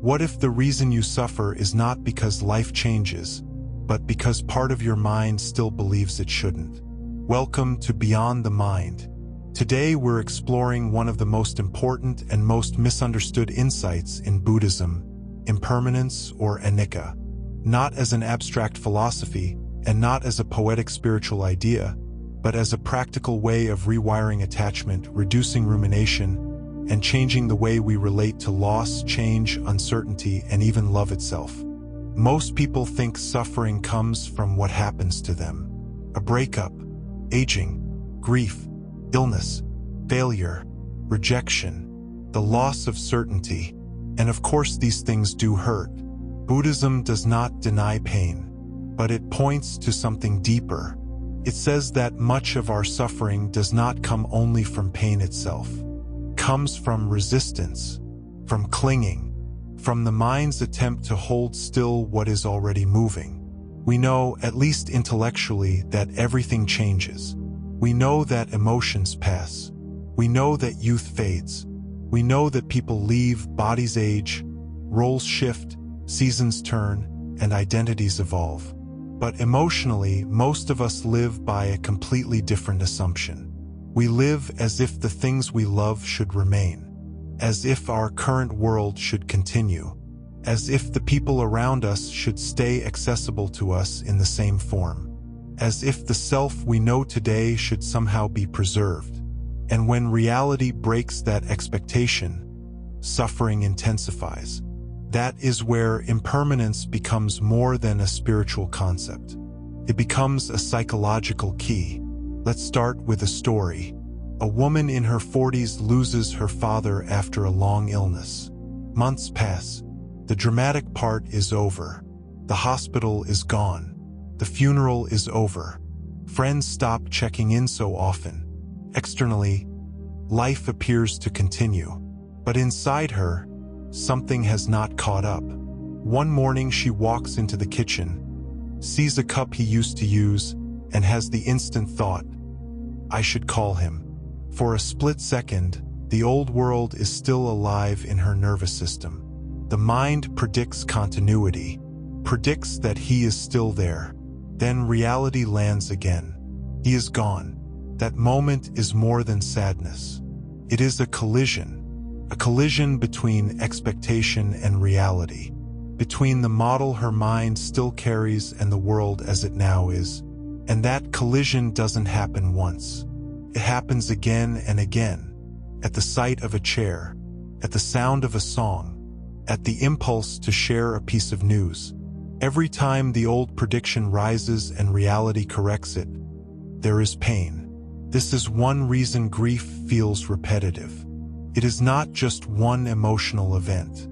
What if the reason you suffer is not because life changes, but because part of your mind still believes it shouldn't? Welcome to Beyond the Mind. Today we're exploring one of the most important and most misunderstood insights in Buddhism, impermanence or Anicca. Not as an abstract philosophy and not as a poetic spiritual idea, but as a practical way of rewiring attachment, reducing rumination, and changing the way we relate to loss, change, uncertainty, and even love itself. Most people think suffering comes from what happens to them. A breakup, aging, grief, illness, failure, rejection, the loss of certainty. And of course these things do hurt. Buddhism does not deny pain, but it points to something deeper. It says that much of our suffering does not come only from pain itself. It comes from resistance, from clinging, from the mind's attempt to hold still what is already moving. We know, at least intellectually, that everything changes. We know that emotions pass. We know that youth fades. We know that people leave, bodies age, roles shift, seasons turn, and identities evolve. But emotionally, most of us live by a completely different assumption. We live as if the things we love should remain, as if our current world should continue, as if the people around us should stay accessible to us in the same form, as if the self we know today should somehow be preserved. And when reality breaks that expectation, suffering intensifies. That is where impermanence becomes more than a spiritual concept. It becomes a psychological key. Let's start with a story. A woman in her 40s loses her father after a long illness. Months pass. The dramatic part is over. The hospital is gone. The funeral is over. Friends stop checking in so often. Externally, life appears to continue. But inside her, something has not caught up. One morning she walks into the kitchen, sees a cup he used to use, and has the instant thought, I should call him. For a split second, the old world is still alive in her nervous system. The mind predicts continuity, predicts that he is still there. Then reality lands again. He is gone. That moment is more than sadness. It is a collision between expectation and reality, between the model her mind still carries and the world as it now is. And that collision doesn't happen once. It happens again and again, at the sight of a chair, at the sound of a song, at the impulse to share a piece of news. Every time the old prediction rises and reality corrects it, there is pain. This is one reason grief feels repetitive. It is not just one emotional event.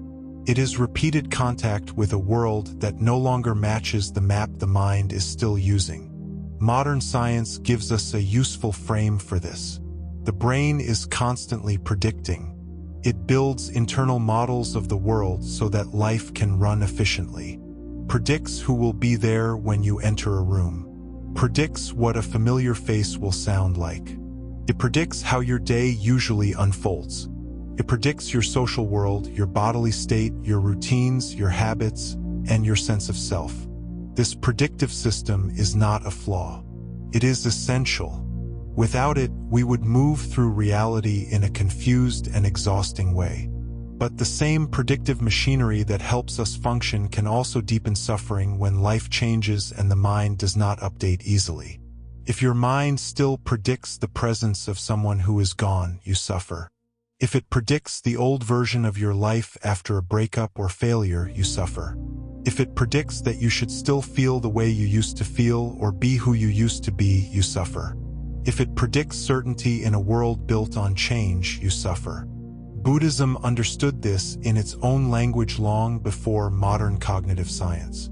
It is repeated contact with a world that no longer matches the map the mind is still using. Modern science gives us a useful frame for this. The brain is constantly predicting. It builds internal models of the world so that life can run efficiently. Predicts who will be there when you enter a room. Predicts what a familiar face will sound like. It predicts how your day usually unfolds. It predicts your social world, your bodily state, your routines, your habits, and your sense of self. This predictive system is not a flaw. It is essential. Without it, we would move through reality in a confused and exhausting way. But the same predictive machinery that helps us function can also deepen suffering when life changes and the mind does not update easily. If your mind still predicts the presence of someone who is gone, you suffer. If it predicts the old version of your life after a breakup or failure, you suffer. If it predicts that you should still feel the way you used to feel or be who you used to be, you suffer. If it predicts certainty in a world built on change, you suffer. Buddhism understood this in its own language long before modern cognitive science.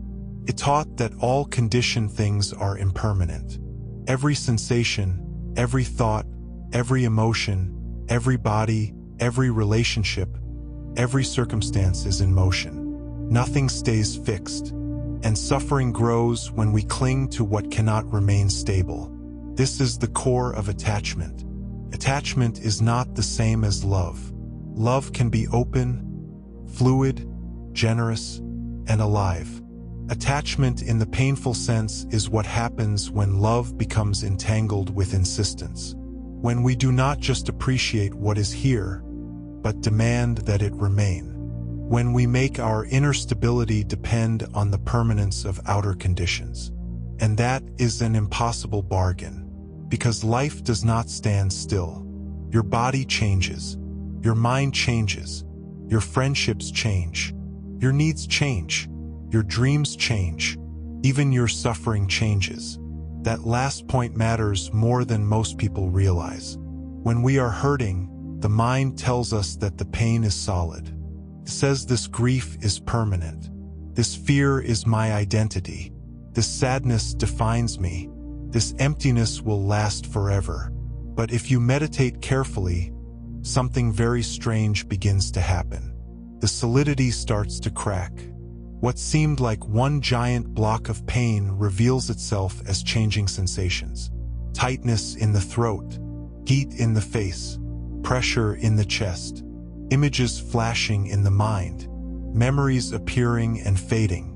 It taught that all conditioned things are impermanent. Every sensation, every thought, every emotion, every body, every relationship, every circumstance is in motion. Nothing stays fixed, and suffering grows when we cling to what cannot remain stable. This is the core of attachment. Attachment is not the same as love. Love can be open, fluid, generous, and alive. Attachment in the painful sense is what happens when love becomes entangled with insistence. When we do not just appreciate what is here, but demand that it remain. When we make our inner stability depend on the permanence of outer conditions. And that is an impossible bargain, because life does not stand still. Your body changes, your mind changes, your friendships change, your needs change, your dreams change, even your suffering changes. That last point matters more than most people realize. When we are hurting, the mind tells us that the pain is solid. It says this grief is permanent. This fear is my identity. This sadness defines me. This emptiness will last forever. But if you meditate carefully, something very strange begins to happen. The solidity starts to crack. What seemed like one giant block of pain reveals itself as changing sensations. Tightness in the throat, heat in the face, pressure in the chest, images flashing in the mind, memories appearing and fading.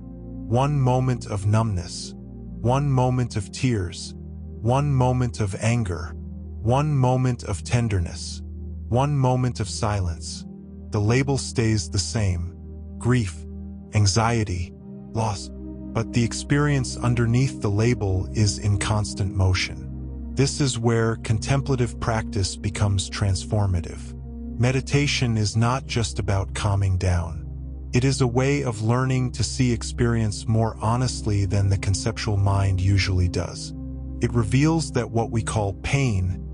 One moment of numbness, one moment of tears, one moment of anger, one moment of tenderness, one moment of silence. The label stays the same: grief, anxiety, loss. But the experience underneath the label is in constant motion. This is where contemplative practice becomes transformative. Meditation is not just about calming down. It is a way of learning to see experience more honestly than the conceptual mind usually does. It reveals that what we call pain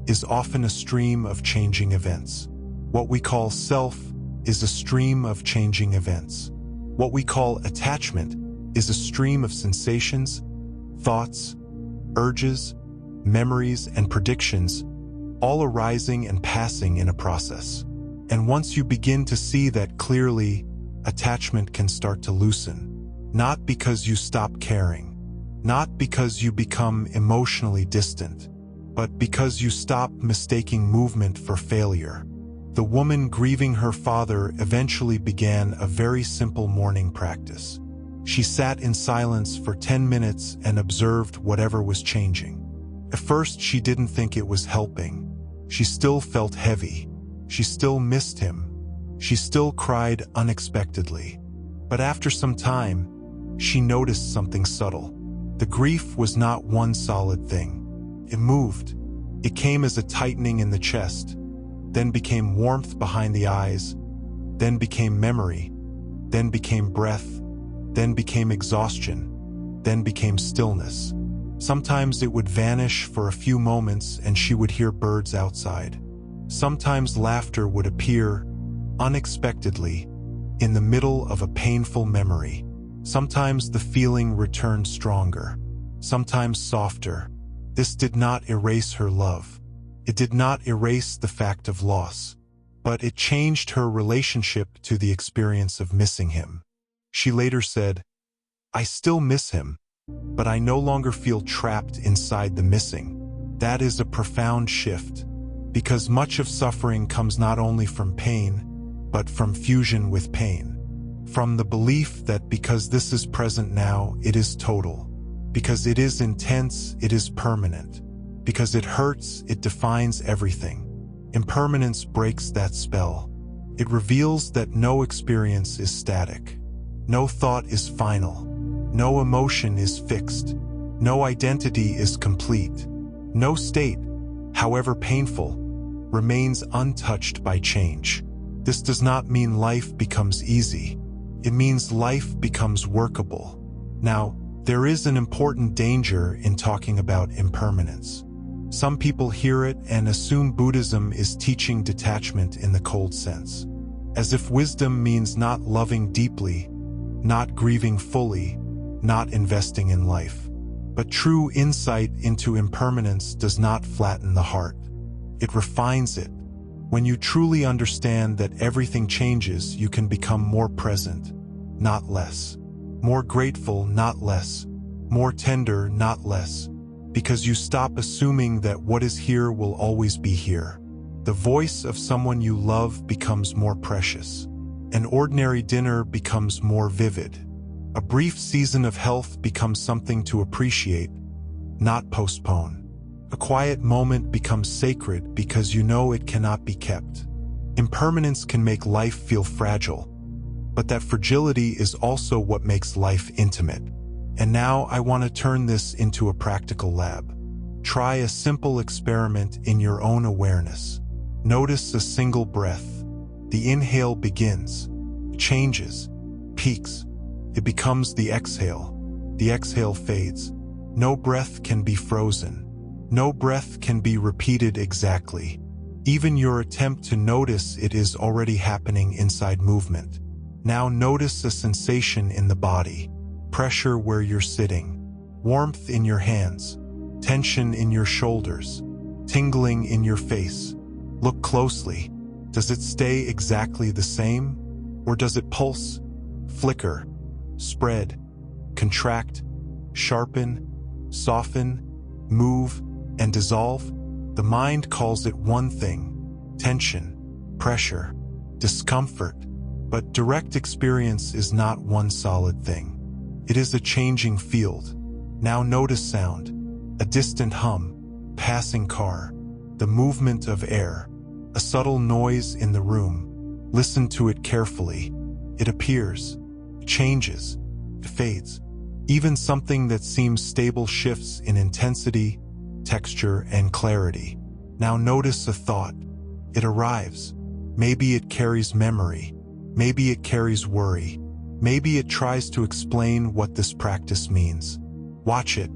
is often a stream of changing events. What we call self is a stream of changing events. What we call attachment is a stream of sensations, thoughts, urges, memories, and predictions, all arising and passing in a process. And once you begin to see that clearly, attachment can start to loosen. Not because you stop caring, not because you become emotionally distant, but because you stop mistaking movement for failure. The woman grieving her father eventually began a very simple morning practice. She sat in silence for 10 minutes and observed whatever was changing. At first, she didn't think it was helping. She still felt heavy. She still missed him. She still cried unexpectedly. But after some time, she noticed something subtle. The grief was not one solid thing. It moved. It came as a tightening in the chest, then became warmth behind the eyes, then became memory, then became breath, then became exhaustion, then became stillness. Sometimes it would vanish for a few moments and she would hear birds outside. Sometimes laughter would appear unexpectedly in the middle of a painful memory. Sometimes the feeling returned stronger, sometimes softer. This did not erase her love. It did not erase the fact of loss, but it changed her relationship to the experience of missing him. She later said, "I still miss him, but I no longer feel trapped inside the missing." That is a profound shift, because much of suffering comes not only from pain, but from fusion with pain. From the belief that because this is present now, it is total. Because it is intense, it is permanent. Because it hurts, it defines everything. Impermanence breaks that spell. It reveals that no experience is static. No thought is final. No emotion is fixed. No identity is complete. No state, however painful, remains untouched by change. This does not mean life becomes easy. It means life becomes workable. Now, there is an important danger in talking about impermanence. Some people hear it and assume Buddhism is teaching detachment in the cold sense, as if wisdom means not loving deeply, not grieving fully, not investing in life. But true insight into impermanence does not flatten the heart. It refines it. When you truly understand that everything changes, you can become more present, not less. More grateful, not less. More tender, not less. Because you stop assuming that what is here will always be here. The voice of someone you love becomes more precious. An ordinary dinner becomes more vivid. A brief season of health becomes something to appreciate, not postpone. A quiet moment becomes sacred because you know it cannot be kept. Impermanence can make life feel fragile, but that fragility is also what makes life intimate. And now I want to turn this into a practical lab. Try a simple experiment in your own awareness. Notice a single breath. The inhale begins, changes, peaks. It becomes the exhale. The exhale fades. No breath can be frozen. No breath can be repeated exactly. Even your attempt to notice it is already happening inside movement. Now notice a sensation in the body. Pressure where you're sitting. Warmth in your hands. Tension in your shoulders. Tingling in your face. Look closely. Does it stay exactly the same? Or does it pulse, flicker, spread, contract, sharpen, soften, move, and dissolve? The mind calls it one thing: tension, pressure, discomfort. But direct experience is not one solid thing. It is a changing field. Now notice sound, a distant hum, passing car, the movement of air, a subtle noise in the room. Listen to it carefully. It appears, changes, fades. Even something that seems stable shifts in intensity, texture, and clarity. Now notice a thought. It arrives. Maybe it carries memory. Maybe it carries worry. Maybe it tries to explain what this practice means. Watch it.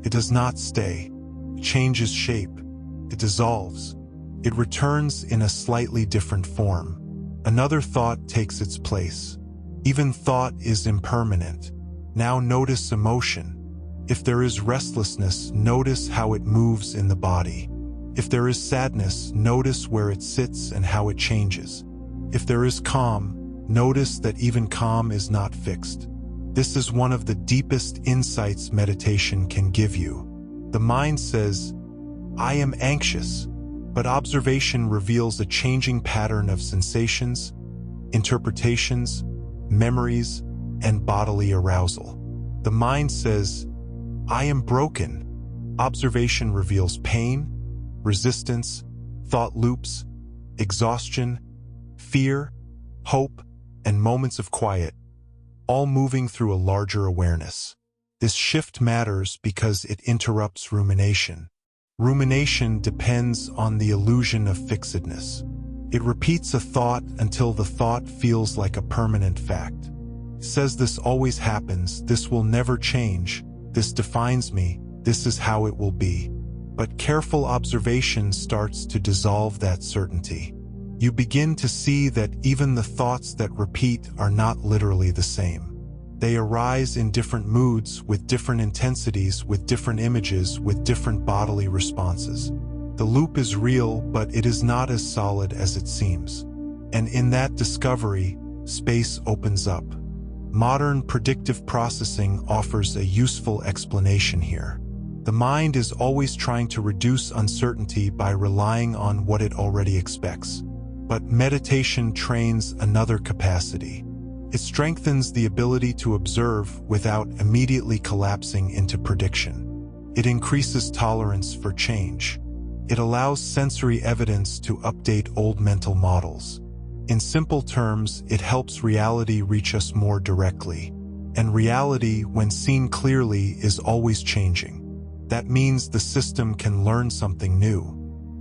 It does not stay. It changes shape. It dissolves. It returns in a slightly different form. Another thought takes its place. Even thought is impermanent. Now notice emotion. If there is restlessness, notice how it moves in the body. If there is sadness, notice where it sits and how it changes. If there is calm, notice that even calm is not fixed. This is one of the deepest insights meditation can give you. The mind says, "I am anxious," but observation reveals a changing pattern of sensations, interpretations, memories, and bodily arousal. The mind says, "I am broken." Observation reveals pain, resistance, thought loops, exhaustion, fear, hope, and moments of quiet, all moving through a larger awareness. This shift matters because it interrupts rumination. Rumination depends on the illusion of fixedness. It repeats a thought until the thought feels like a permanent fact. It says this always happens, this will never change, this defines me, this is how it will be. But careful observation starts to dissolve that certainty. You begin to see that even the thoughts that repeat are not literally the same. They arise in different moods, with different intensities, with different images, with different bodily responses. The loop is real, but it is not as solid as it seems. And in that discovery, space opens up. Modern predictive processing offers a useful explanation here. The mind is always trying to reduce uncertainty by relying on what it already expects. But meditation trains another capacity. It strengthens the ability to observe without immediately collapsing into prediction. It increases tolerance for change. It allows sensory evidence to update old mental models. In simple terms, it helps reality reach us more directly. And reality, when seen clearly, is always changing. That means the system can learn something new.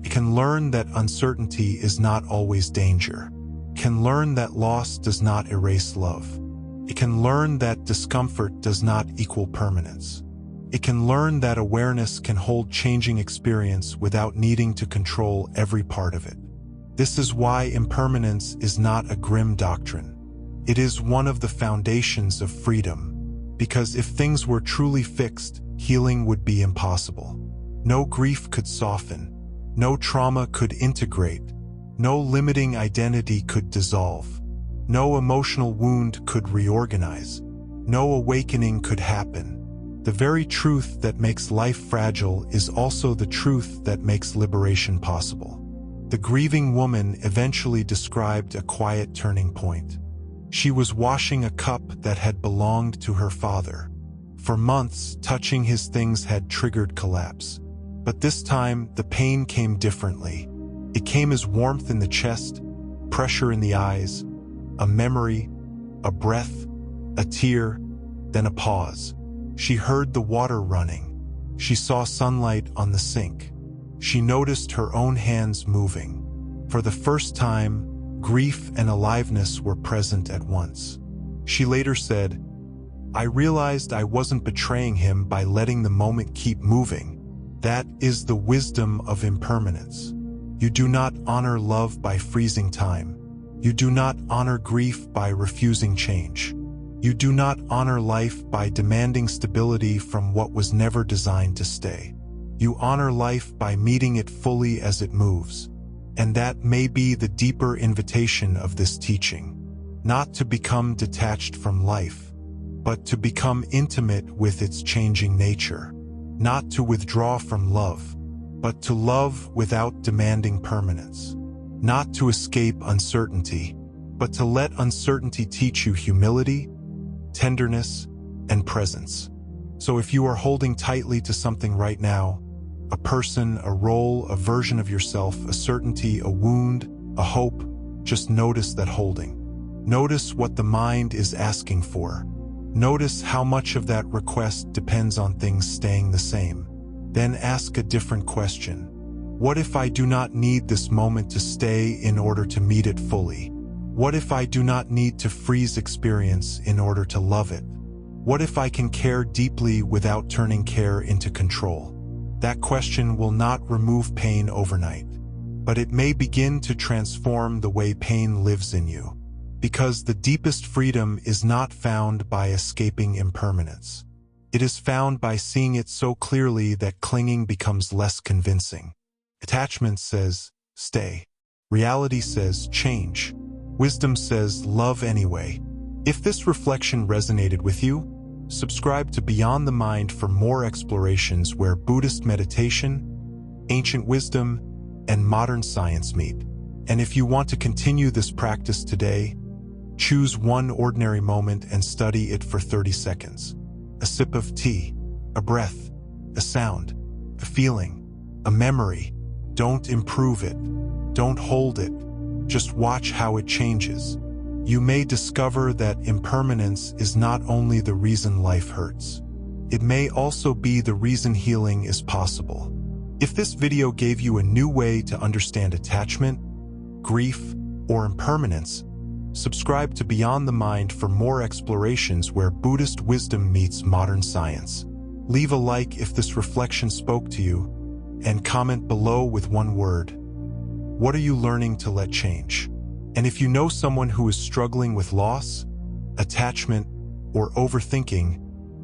It can learn that uncertainty is not always danger. It can learn that loss does not erase love. It can learn that discomfort does not equal permanence. It can learn that awareness can hold changing experience without needing to control every part of it. This is why impermanence is not a grim doctrine. It is one of the foundations of freedom. Because if things were truly fixed, healing would be impossible. No grief could soften. No trauma could integrate. No limiting identity could dissolve. No emotional wound could reorganize. No awakening could happen. The very truth that makes life fragile is also the truth that makes liberation possible. The grieving woman eventually described a quiet turning point. She was washing a cup that had belonged to her father. For months, touching his things had triggered collapse. But this time, the pain came differently. It came as warmth in the chest, pressure in the eyes, a memory, a breath, a tear, then a pause. She heard the water running. She saw sunlight on the sink. She noticed her own hands moving. For the first time, grief and aliveness were present at once. She later said, "I realized I wasn't betraying him by letting the moment keep moving. That is the wisdom of impermanence. You do not honor love by freezing time. You do not honor grief by refusing change. You do not honor life by demanding stability from what was never designed to stay. You honor life by meeting it fully as it moves." And that may be the deeper invitation of this teaching. Not to become detached from life, but to become intimate with its changing nature. Not to withdraw from love, but to love without demanding permanence. Not to escape uncertainty, but to let uncertainty teach you humility, tenderness, and presence. So if you are holding tightly to something right now, a person, a role, a version of yourself, a certainty, a wound, a hope, just notice that holding. Notice what the mind is asking for. Notice how much of that request depends on things staying the same. Then ask a different question. What if I do not need this moment to stay in order to meet it fully? What if I do not need to freeze experience in order to love it? What if I can care deeply without turning care into control? That question will not remove pain overnight, but it may begin to transform the way pain lives in you. Because the deepest freedom is not found by escaping impermanence. It is found by seeing it so clearly that clinging becomes less convincing. Attachment says, stay. Reality says, change. Wisdom says, love anyway. If this reflection resonated with you, subscribe to Beyond the Mind for more explorations where Buddhist meditation, ancient wisdom, and modern science meet. And if you want to continue this practice today, choose one ordinary moment and study it for 30 seconds. A sip of tea, a breath, a sound, a feeling, a memory. Don't improve it. Don't hold it. Just watch how it changes. You may discover that impermanence is not only the reason life hurts. It may also be the reason healing is possible. If this video gave you a new way to understand attachment, grief, or impermanence, subscribe to Beyond the Mind for more explorations where Buddhist wisdom meets modern science. Leave a like if this reflection spoke to you, and comment below with one word. What are you learning to let change? And if you know someone who is struggling with loss, attachment, or overthinking,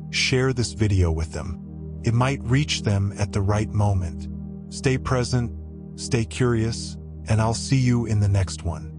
share this video with them. It might reach them at the right moment. Stay present, stay curious, and I'll see you in the next one.